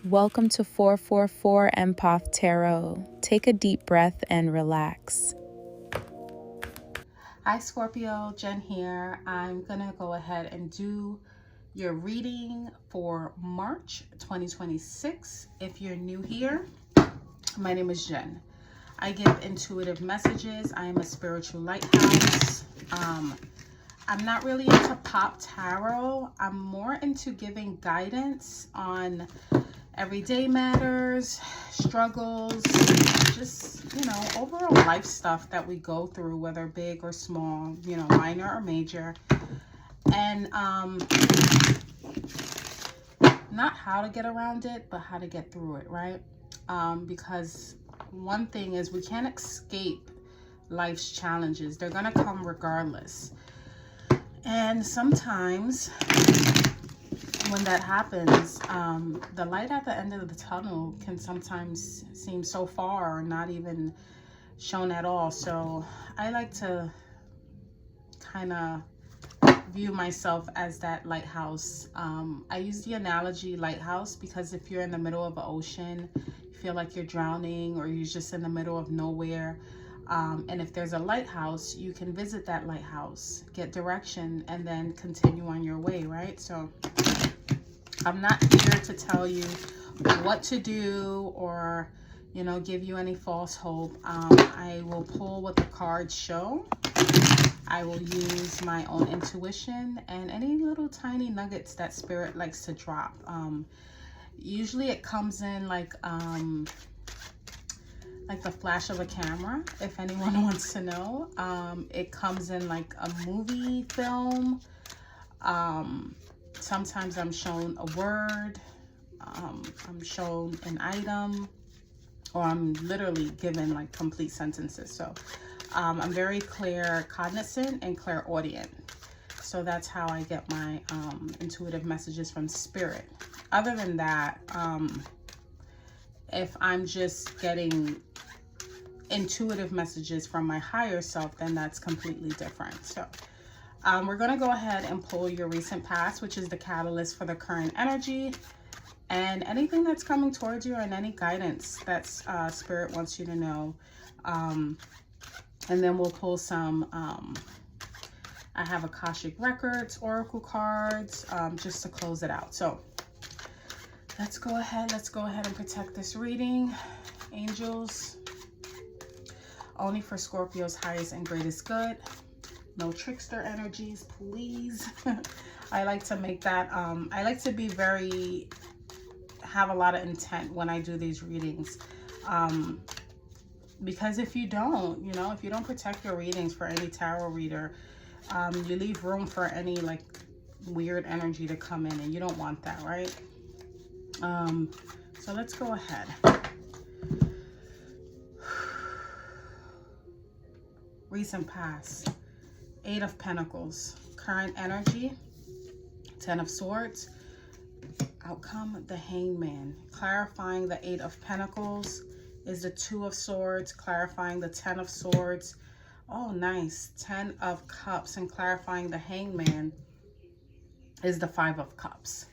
Welcome to 444 Empath Tarot. Take a deep breath and relax. Hi Scorpio, Jen here. I'm gonna go ahead and do your reading for March 2026. If you're new here, my name is Jen. I give intuitive messages. I am a spiritual lighthouse. I'm not really into pop tarot. I'm more into giving guidance on everyday matters, struggles, just, overall life stuff that we go through, whether big or small, minor or major. And not how to get around it, but how to get through it, right? Because one thing is we can't escape life's challenges. They're gonna come regardless. And sometimes when that happens, the light at the end of the tunnel can sometimes seem so far or not even shown at all. So I like to kind of view myself as that lighthouse. I use the analogy lighthouse because if you're in the middle of an ocean, you feel like you're drowning, or you're just in the middle of nowhere. And if there's a lighthouse, you can visit that lighthouse, get direction, and then continue on your way, right? So I'm not here to tell you what to do or, give you any false hope. I will pull what the cards show. I will use my own intuition and any little tiny nuggets that spirit likes to drop. Usually it comes in like the flash of a camera, if anyone wants to know. It comes in like a movie film. Sometimes I'm shown a word, I'm shown an item, or I'm literally given like complete sentences. So I'm very claircognizant and clairaudient. So that's how I get my intuitive messages from spirit. Other than that, if I'm just getting intuitive messages from my higher self, then that's completely different. So we're going to go ahead and pull your recent past, which is the catalyst for the current energy, and anything that's coming towards you, and any guidance that spirit wants you to know. And then we'll pull some, I have Akashic Records, Oracle cards, just to close it out. So let's go ahead and protect this reading. Angels, only for Scorpio's highest and greatest good. No trickster energies, please. I like to make that, I like to be have a lot of intent when I do these readings. Because if you don't, if you don't protect your readings for any tarot reader, you leave room for any like weird energy to come in, and you don't want that, right? So let's go ahead. Recent past. 8 of Pentacles, current energy, 10 of Swords, outcome, the Hangman. Clarifying the 8 of Pentacles is the 2 of Swords, clarifying the 10 of Swords. Oh, nice. 10 of Cups, and clarifying the Hangman is the 5 of Cups.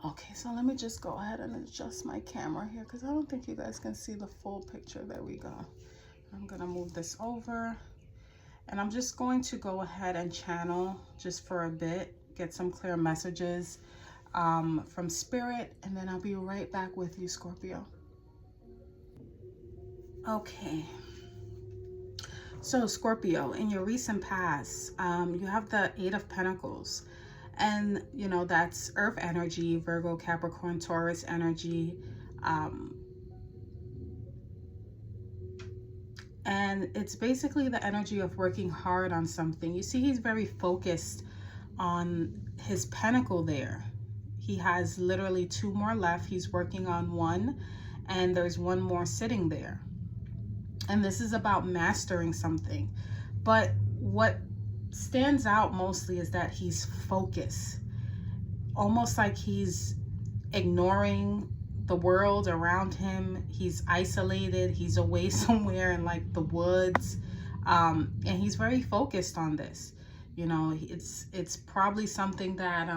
Okay, so let me just go ahead and adjust my camera here because I don't think you guys can see the full picture. There we go. I'm going to move this over. And I'm just going to go ahead and channel just for a bit, get some clear messages from spirit, and then I'll be right back with you, Scorpio. Okay. So Scorpio, in your recent past, you have the 8 of Pentacles. And, that's Earth energy, Virgo, Capricorn, Taurus energy. And it's basically the energy of working hard on something. You see, he's very focused on his pentacle there. He has literally 2 more left. He's working on 1, and there's 1 more sitting there. And this is about mastering something. But what stands out mostly is that he's focused. Almost like he's ignoring the world around him. He's isolated. He's away somewhere in like the woods. And he's very focused on this. It's probably something that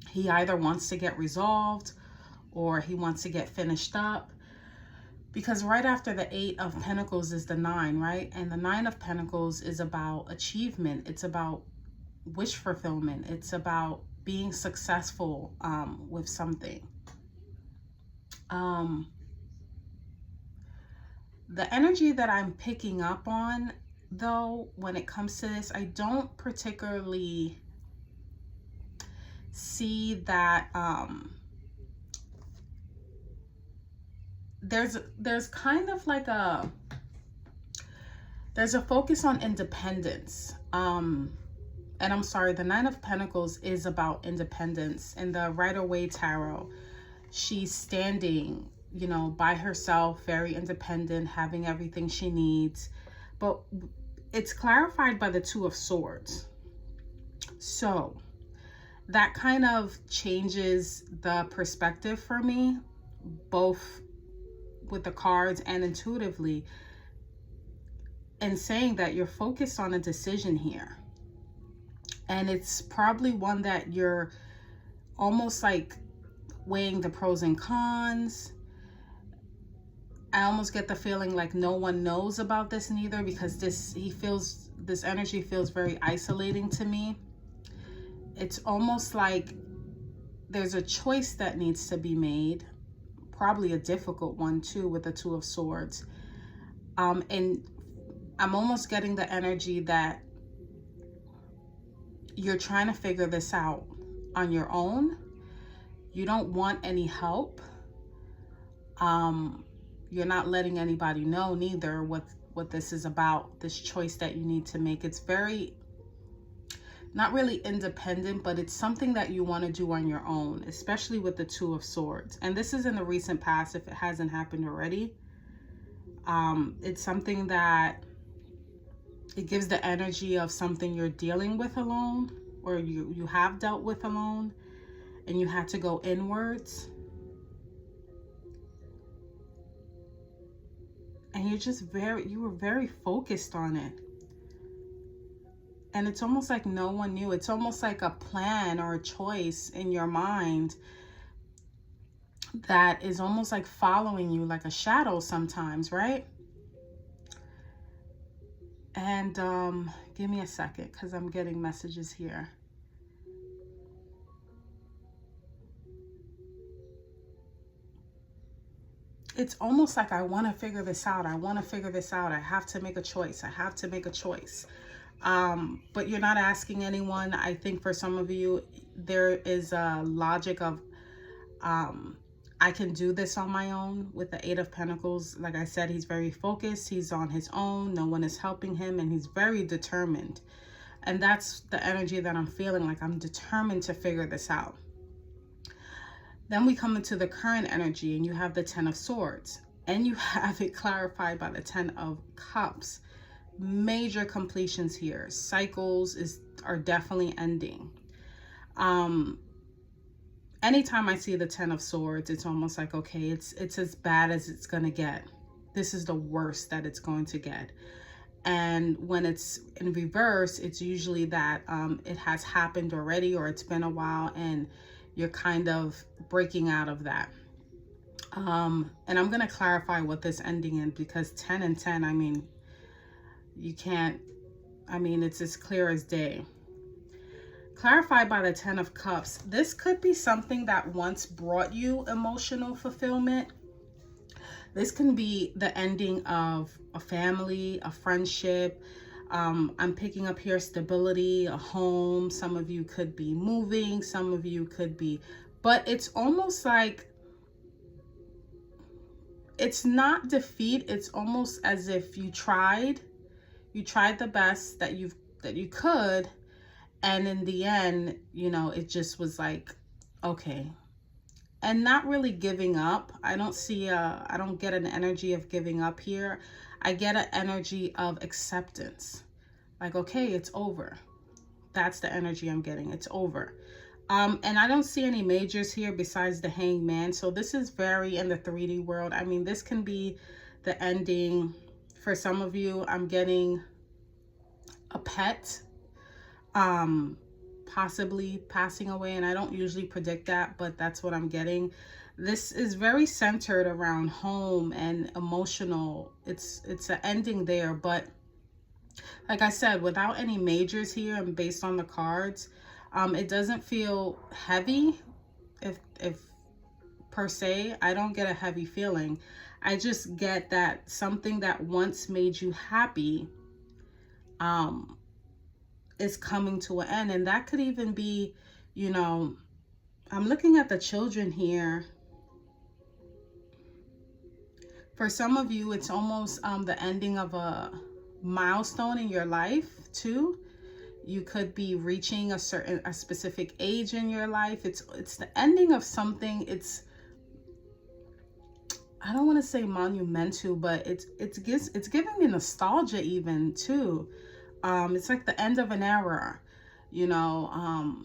he either wants to get resolved, or he wants to get finished up. Because right after the 8 of Pentacles is the 9, right? And the 9 of Pentacles is about achievement. It's about wish fulfillment. It's about being successful with something. The energy that I'm picking up on, though, when it comes to this, I don't particularly see that there's kind of like there's a focus on independence. And I'm sorry, the 9 of Pentacles is about independence. In the Rider-Waite Tarot, she's standing, you know, by herself, very independent, having everything she needs. But it's clarified by the 2 of Swords. So that kind of changes the perspective for me, both with the cards and intuitively, and saying that you're focused on a decision here. And it's probably one that you're almost like weighing the pros and cons. I almost get the feeling like no one knows about this neither, because this energy feels very isolating to me. It's almost like there's a choice that needs to be made, probably a difficult one too, with the 2 of Swords. And I'm almost getting the energy that you're trying to figure this out on your own. You don't want any help. You're not letting anybody know neither what this is about, this choice that you need to make. It's very, not really independent, but it's something that you want to do on your own, especially with the 2 of Swords. And this is in the recent past, if it hasn't happened already. It's something that it gives the energy of something you're dealing with alone, or you have dealt with alone, and you had to go inwards. And you were very focused on it. And it's almost like no one knew. It's almost like a plan or a choice in your mind that is almost like following you like a shadow sometimes, right? And give me a second, because I'm getting messages here. It's almost like I want to figure this out. I want to figure this out. I have to make a choice. I have to make a choice. But you're not asking anyone. I think for some of you, there is a logic of, I can do this on my own. With the 8 of Pentacles, like I said, he's very focused. He's on his own. No one is helping him, and he's very determined. And that's the energy that I'm feeling, like I'm determined to figure this out. Then we come into the current energy, and you have the 10 of Swords, and you have it clarified by the 10 of Cups. Major completions here. Cycles are definitely ending. Anytime I see the 10 of Swords, it's almost like, okay, it's as bad as it's gonna get. This is the worst that it's going to get. And when it's in reverse, it's usually that it has happened already, or it's been a while, and you're kind of breaking out of that. And I'm going to clarify what this ending in, because 10 and 10, I mean, you can't, I mean, it's as clear as day. Clarified by the 10 of Cups, this could be something that once brought you emotional fulfillment. This can be the ending of a family, a friendship. I'm picking up here stability, a home. Some of you could be moving, some of you could be, but it's almost like it's not defeat. It's almost as if you tried the best that you could, and in the end, you know, it just was like, okay. And not really giving up. I don't get an energy of giving up here. I get an energy of acceptance. Like, okay, it's over. That's the energy I'm getting. It's over. And I don't see any majors here besides the Hangman. So this is very in the 3D world. I mean, this can be the ending. For some of you, I'm getting a pet. possibly passing away, and I don't usually predict that, but that's what I'm getting. This is very centered around home and emotional. It's an ending there, but like I said, without any majors here and based on the cards, it doesn't feel heavy. If per se, I don't get a heavy feeling. I just get that something that once made you happy is coming to an end. And that could even be, you know, I'm looking at the children here. For some of you, it's almost the ending of a milestone in your life too. You could be reaching a specific age in your life. It's the ending of something. It's, I don't want to say monumental, but it's giving me nostalgia even too. It's like the end of an era, you know.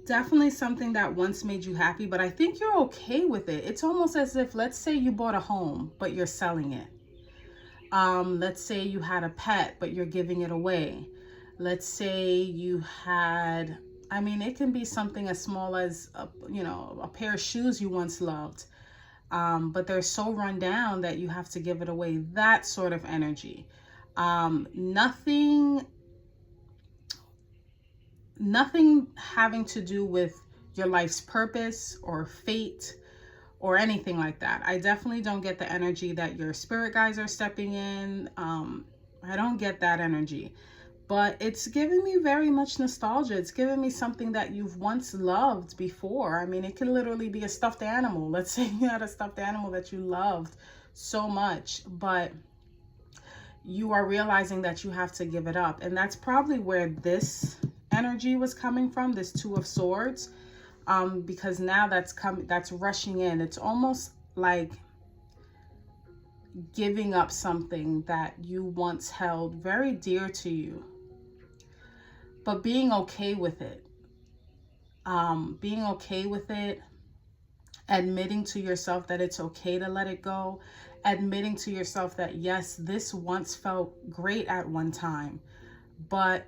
Definitely something that once made you happy, but I think you're okay with it. It's almost as if, let's say you bought a home, but you're selling it. Let's say you had a pet, but you're giving it away. Let's say you had, I mean, it can be something as small as, you know, a pair of shoes you once loved, but they're so run down that you have to give it away. That sort of energy. Nothing having to do with your life's purpose or fate or anything like that. I definitely don't get the energy that your spirit guides are stepping in. I don't get that energy, but it's giving me very much nostalgia. It's giving me something that you've once loved before. I mean, it can literally be a stuffed animal. Let's say you had a stuffed animal that you loved so much, but you are realizing that you have to give it up. And that's probably where this energy was coming from, this Two of Swords, because now that's rushing in. It's almost like giving up something that you once held very dear to you, but being okay with it. Being okay with it, admitting to yourself that it's okay to let it go, admitting to yourself that yes, this once felt great at one time, but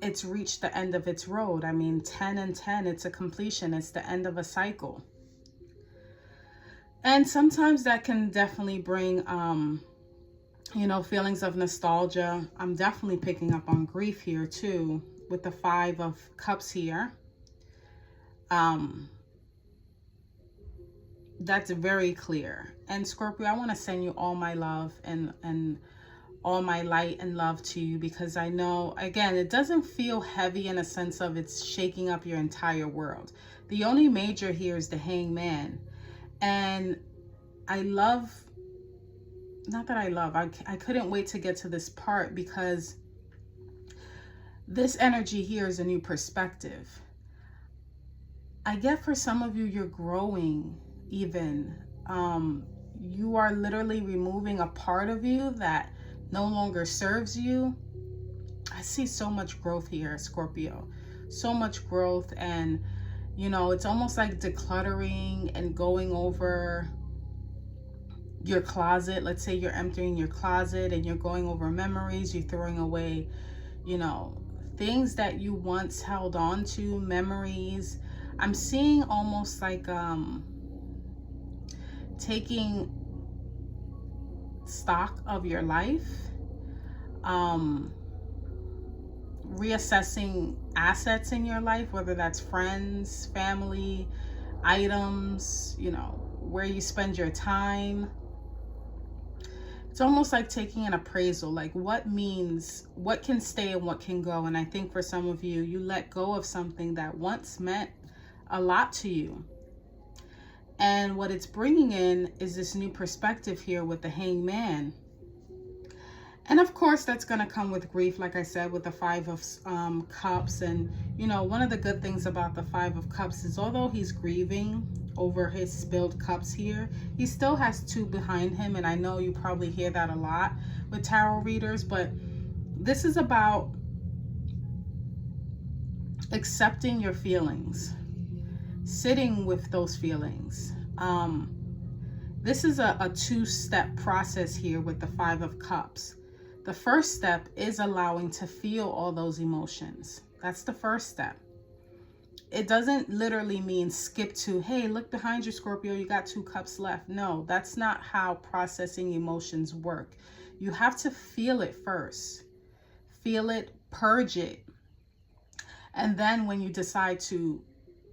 it's reached the end of its road. I mean, 10 and 10, it's a completion. It's the end of a cycle. And sometimes that can definitely bring, you know, feelings of nostalgia. I'm definitely picking up on grief here too, with the Five of Cups here. That's very clear. And Scorpio, I want to send you all my love and all my light and love to you, because I know, again, it doesn't feel heavy in a sense of it's shaking up your entire world. The only major here is the Hangman. And I love, not that I love, I couldn't wait to get to this part, because this energy here is a new perspective. I get for some of you, you're growing even. You are literally removing a part of you that no longer serves you. I see so much growth here, Scorpio. So much growth. And, you know, it's almost like decluttering and going over your closet. Let's say you're emptying your closet and you're going over memories. You're throwing away, you know, things that you once held on to, memories. I'm seeing almost like taking stock of your life, reassessing assets in your life, whether that's friends, family, items, you know, where you spend your time. It's almost like taking an appraisal, like what can stay and what can go. And I think for some of you, you let go of something that once meant a lot to you. And what it's bringing in is this new perspective here with the Hangman. And of course, that's going to come with grief, like I said, with the Five of Cups. And, you know, one of the good things about the Five of Cups is although he's grieving over his spilled cups here, he still has two behind him. And I know you probably hear that a lot with tarot readers, but this is about accepting your feelings, sitting with those feelings, This is a two-step process here with the Five of Cups. The first step is allowing to feel all those emotions. That's the first step. It doesn't literally mean skip to, hey, look behind you, Scorpio, you got 2 cups left. No, that's not how processing emotions work. You have to feel it first. Feel it, purge it. And then when you decide to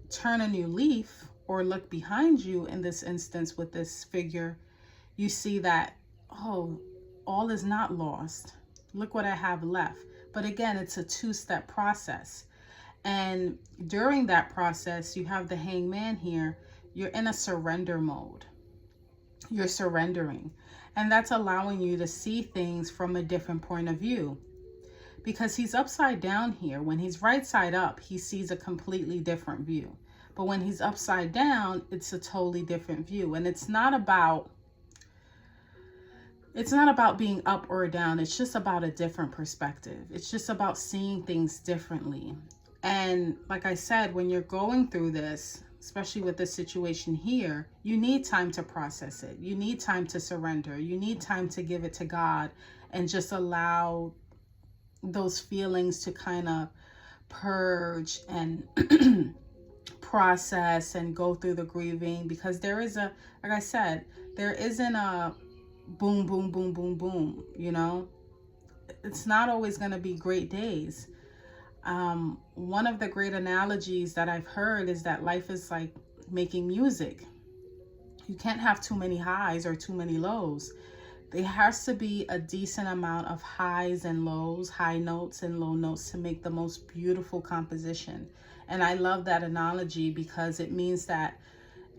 turn a new leaf or look behind you, in this instance with this figure, you see that, oh, all is not lost. Look what I have left. But again, it's a two-step process. And during that process, you have the Hangman here. You're in a surrender mode. You're surrendering. And that's allowing you to see things from a different point of view. Because he's upside down here. When he's right side up, he sees a completely different view. But when he's upside down, it's a totally different view. And it's not about being up or down. It's just about a different perspective. It's just about seeing things differently. And like I said, when you're going through this, especially with this situation here, you need time to process it. You need time to surrender. You need time to give it to God and just allow those feelings to kind of purge and process and go through the grieving. Because there is a, like I said, there isn't a boom, boom, boom, boom, boom, you know? It's not always going to be great days. One of the great analogies that I've heard is that life is like making music. You can't have too many highs or too many lows. There has to be a decent amount of highs and lows, high notes and low notes, to make the most beautiful composition. And I love that analogy because it means that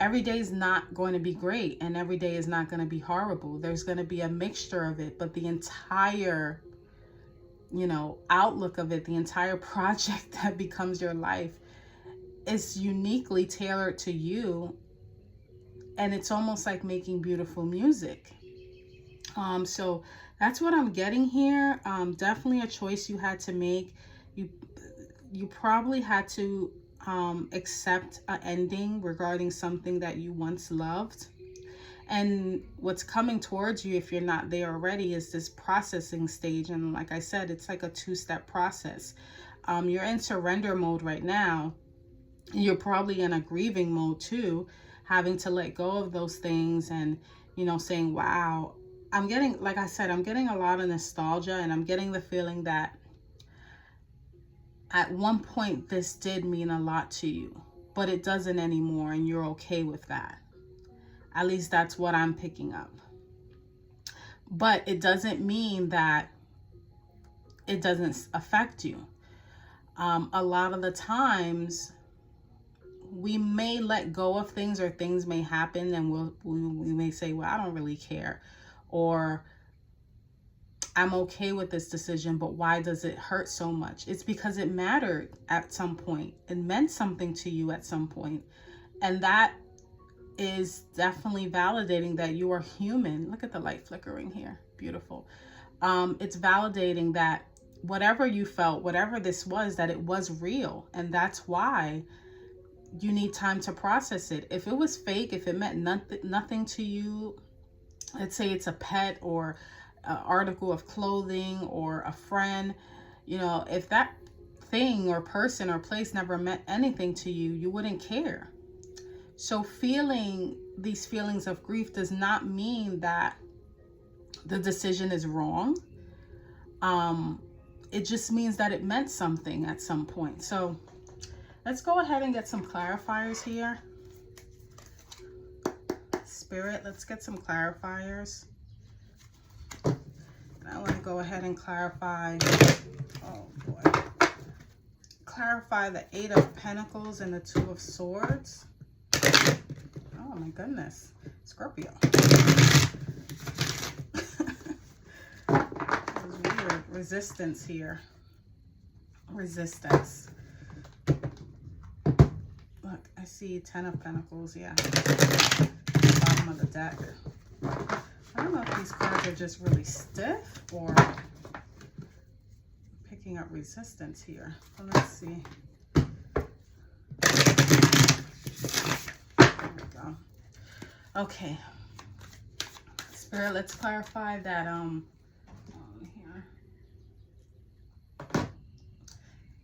every day is not going to be great and every day is not going to be horrible. There's going to be a mixture of it, but the entire, you know, outlook of it, the entire project that becomes your life is uniquely tailored to you. And it's almost like making beautiful music. So that's what I'm getting here. Definitely a choice you had to make. You probably had to accept an ending regarding something that you once loved. And what's coming towards you, if you're not there already, is this processing stage. And like I said, it's like a two-step process. You're in surrender mode right now. You're probably in a grieving mode too, having to let go of those things and, you know, saying, wow, I'm getting, like I said, I'm getting a lot of nostalgia, and I'm getting the feeling that at one point this did mean a lot to you, but it doesn't anymore, and you're okay with that. At least that's what I'm picking up. But it doesn't mean that it doesn't affect you. A lot of the times we may let go of things, or things may happen, and we may say, well, I don't really care, or I'm okay with this decision, but why does it hurt so much? It's because it mattered at some point. It meant something to you at some point. And that is definitely validating that you are human. Look at the light flickering here. Beautiful. It's validating that whatever you felt, whatever this was, that it was real. And that's why you need time to process it. If it was fake, if it meant nothing to you, let's say it's a pet or an article of clothing or a friend, you know, if that thing or person or place never meant anything to you, you wouldn't care. So feeling these feelings of grief does not mean that the decision is wrong. It just means that it meant something at some point. So let's go ahead and get some clarifiers here. Spirit, let's get some clarifiers. And I want to go ahead and clarify, oh boy, clarify the 8 of Pentacles and the 2 of Swords. Oh my goodness, Scorpio. That was weird. Resistance here. Resistance. Look, I see 10 of Pentacles, yeah. Bottom of the deck. I don't know if these cards are just really stiff or picking up resistance here. Well, let's see. There we go. Okay. Spirit, let's clarify that here.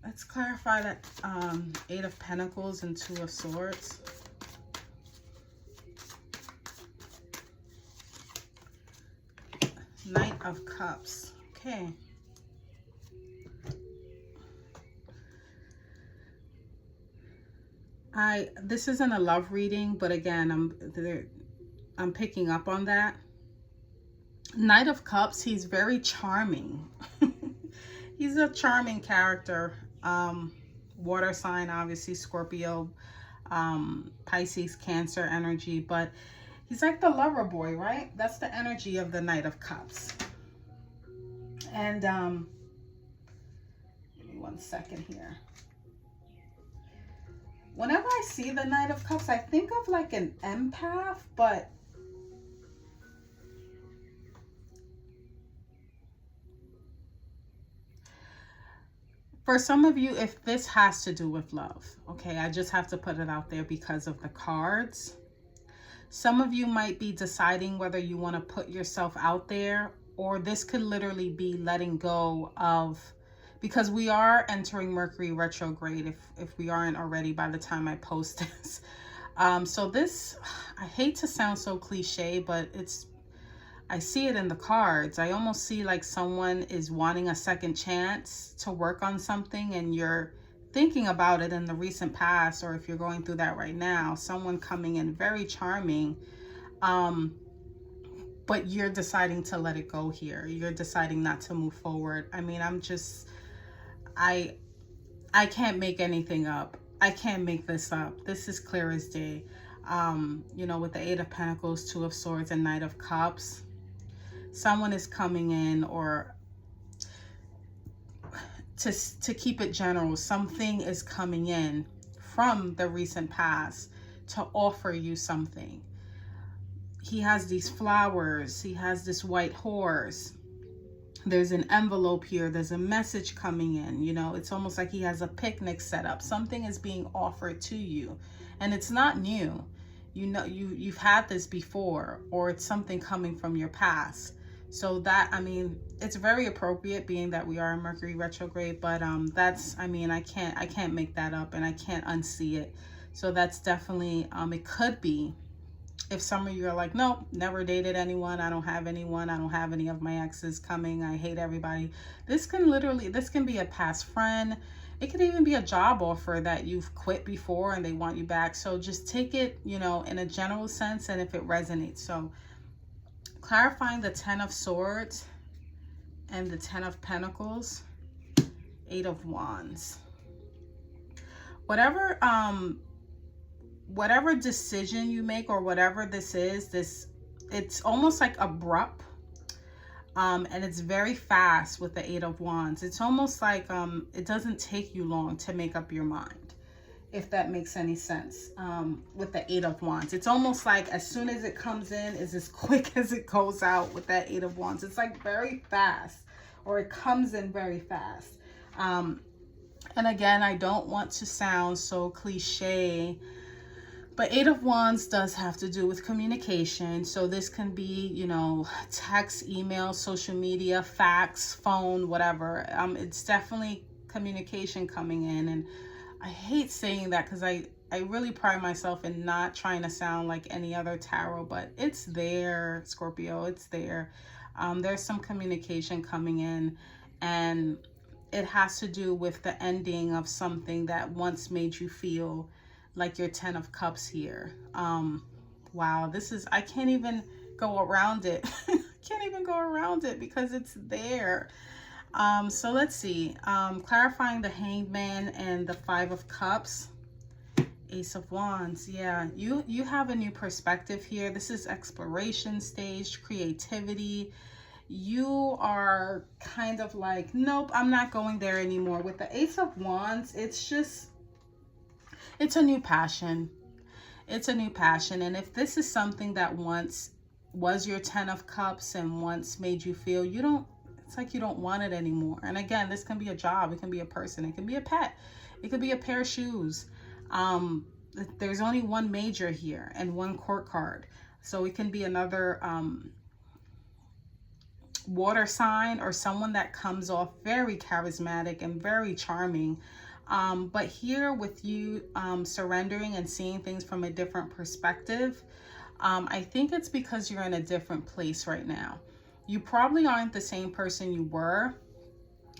Let's clarify that Eight of Pentacles and Two of Swords. Knight of Cups. Okay. This isn't a love reading, but again, I'm picking up on that. Knight of Cups, he's very charming. He's a charming character. Water sign, obviously, Scorpio, Pisces, Cancer energy, but he's like the lover boy, right? That's the energy of the Knight of Cups. And give me 1 second here. Whenever I see the Knight of Cups, I think of like an empath, but for some of you, if this has to do with love, okay, I just have to put it out there because of the cards. Some of you might be deciding whether you want to put yourself out there, or this could literally be letting go of, because we are entering Mercury retrograde, if we aren't already by the time I post this. So this, I hate to sound so cliche, but I see it in the cards. I almost see like someone is wanting a second chance to work on something, and you're thinking about it in the recent past, or if you're going through that right now, someone coming in very charming, but you're deciding to let it go here. You're deciding not to move forward. I mean, I can't make anything up. I can't make this up. This is clear as day. You know, with the Eight of Pentacles, Two of Swords, and Knight of Cups, someone is coming in, or to keep it general, something is coming in from the recent past to offer you something. He has these flowers. He has this white horse. There's an envelope here. There's a message coming in. You know, it's almost like he has a picnic set up. Something is being offered to you, and it's not new. You know, you've had this before, or it's something coming from your past. So that, I mean, it's very appropriate being that we are in Mercury retrograde, but that's, I mean, I can't make that up, and I can't unsee it. So that's definitely, it could be, if some of you are like, nope, never dated anyone, I don't have anyone, I don't have any of my exes coming, I hate everybody. This can be a past friend. It could even be a job offer that you've quit before and they want you back. So just take it, you know, in a general sense, and if it resonates. So clarifying the Ten of Swords and the Ten of Pentacles, Eight of Wands. Whatever decision you make, or whatever this is, it's almost like abrupt, and it's very fast with the Eight of Wands. It's almost like it doesn't take you long to make up your mind, if that makes any sense. With the Eight of Wands, it's almost like as soon as it comes in is as quick as it goes out with that Eight of Wands. It's like very fast, or it comes in very fast. And again, I don't want to sound so cliche, but Eight of Wands does have to do with communication. So this can be, you know, text, email, social media, fax, phone, whatever. It's definitely communication coming in. And I hate saying that because I really pride myself in not trying to sound like any other tarot, but it's there, Scorpio, it's there. There's some communication coming in, and it has to do with the ending of something that once made you feel like your Ten of Cups here. Wow, this is, I can't even go around it. Can't even go around it because it's there. So let's see, clarifying the Hanged Man and the Five of Cups, Ace of Wands. Yeah, you have a new perspective here. This is exploration stage, creativity. You are kind of like, nope, I'm not going there anymore. With the Ace of Wands, it's a new passion. It's a new passion. And if this is something that once was your Ten of Cups and once made you feel it's like you don't want it anymore. And again, this can be a job, it can be a person, it can be a pet, it could be a pair of shoes. There's only one major here and one court card. So it can be another water sign or someone that comes off very charismatic and very charming. But here with you surrendering and seeing things from a different perspective, I think it's because you're in a different place right now. You probably aren't the same person you were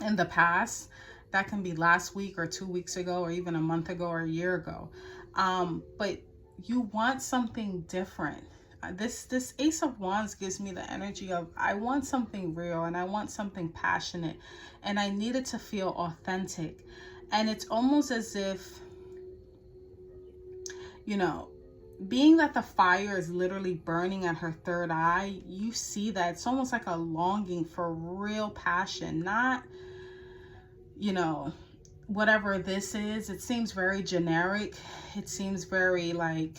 in the past. That can be last week or 2 weeks ago or even a month ago or a year ago. But you want something different. This Ace of Wands gives me the energy of, I want something real and I want something passionate and I need it to feel authentic. And it's almost as if, you know, being that the fire is literally burning at her third eye, you see that it's almost like a longing for real passion, not, you know, whatever this is. It seems very generic. It seems very like,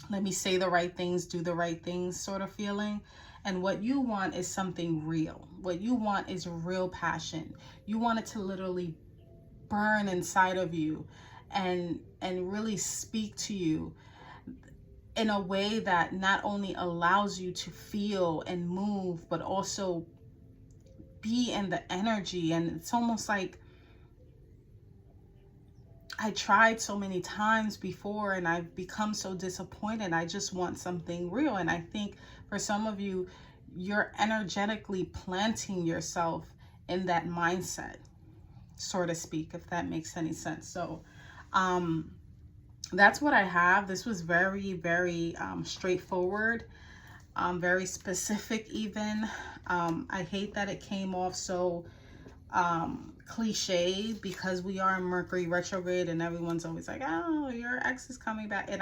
let me say the right things, do the right things sort of feeling. And what you want is something real. What you want is real passion. You want it to literally burn inside of you and really speak to you in a way that not only allows you to feel and move, but also be in the energy. And it's almost like, I tried so many times before and I've become so disappointed. I just want something real. And I think for some of you, you're energetically planting yourself in that mindset, so to speak, if that makes any sense. So that's what I have. This was very, very straightforward, very specific even. I hate that it came off so cliche, because we are in Mercury retrograde and everyone's always like, oh, your ex is coming back. And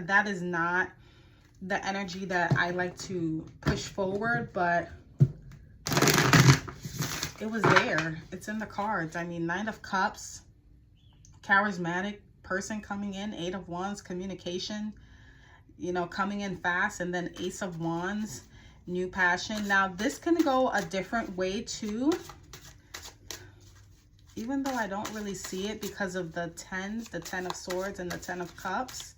that is not the energy that I like to push forward, but it was there. It's in the cards. I mean, Nine of Cups, charismatic person coming in, Eight of Wands, communication, you know, coming in fast, and then Ace of Wands, new passion. Now, this can go a different way too, even though I don't really see it because of the tens, the 10 of Swords and the 10 of Cups.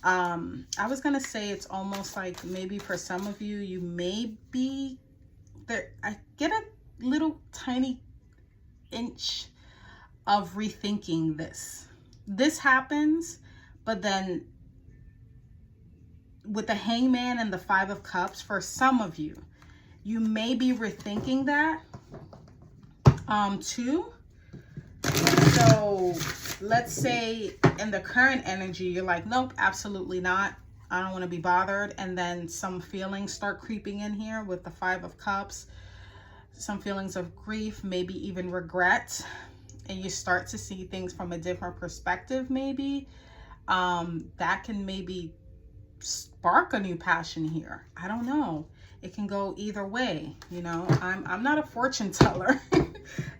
I was going to say it's almost like maybe for some of you, you may be there. I get a little tiny inch of rethinking this. This happens, but then with the Hangman and the Five of Cups, for some of you, you may be rethinking that too. So let's say in the current energy, you're like, nope, absolutely not. I don't want to be bothered. And then some feelings start creeping in here with the Five of Cups, some feelings of grief, maybe even regret. And you start to see things from a different perspective, maybe. That can maybe spark a new passion here. I don't know. It can go either way, you know. I'm not a fortune teller.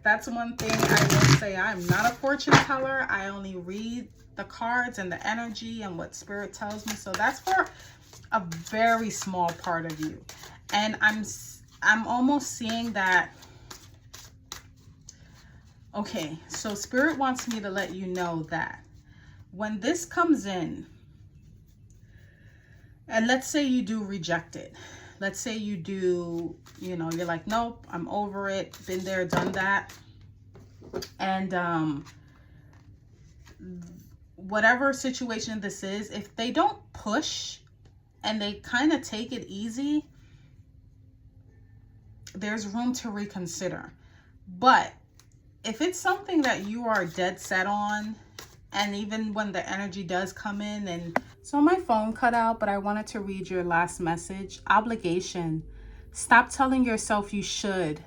That's one thing I will say. I'm not a fortune teller. I only read the cards and the energy and what spirit tells me. So that's for a very small part of you. And I'm almost seeing that. Okay, so spirit wants me to let you know that when this comes in, and let's say you do reject it. Let's say you do, you know, you're like, nope, I'm over it. Been there, done that. And whatever situation this is, if they don't push and they kind of take it easy, there's room to reconsider. But if it's something that you are dead set on, and even when the energy does come in, and so my phone cut out, but I wanted to read your last message. Obligation. Stop telling yourself you should.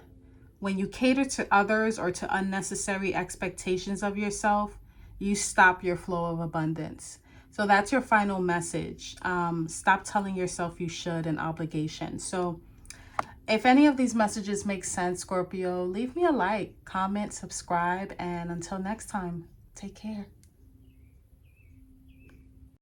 When you cater to others or to unnecessary expectations of yourself, you stop your flow of abundance. So that's your final message. Stop telling yourself you should, and obligation. So if any of these messages make sense, Scorpio, leave me a like, comment, subscribe, and until next time, take care.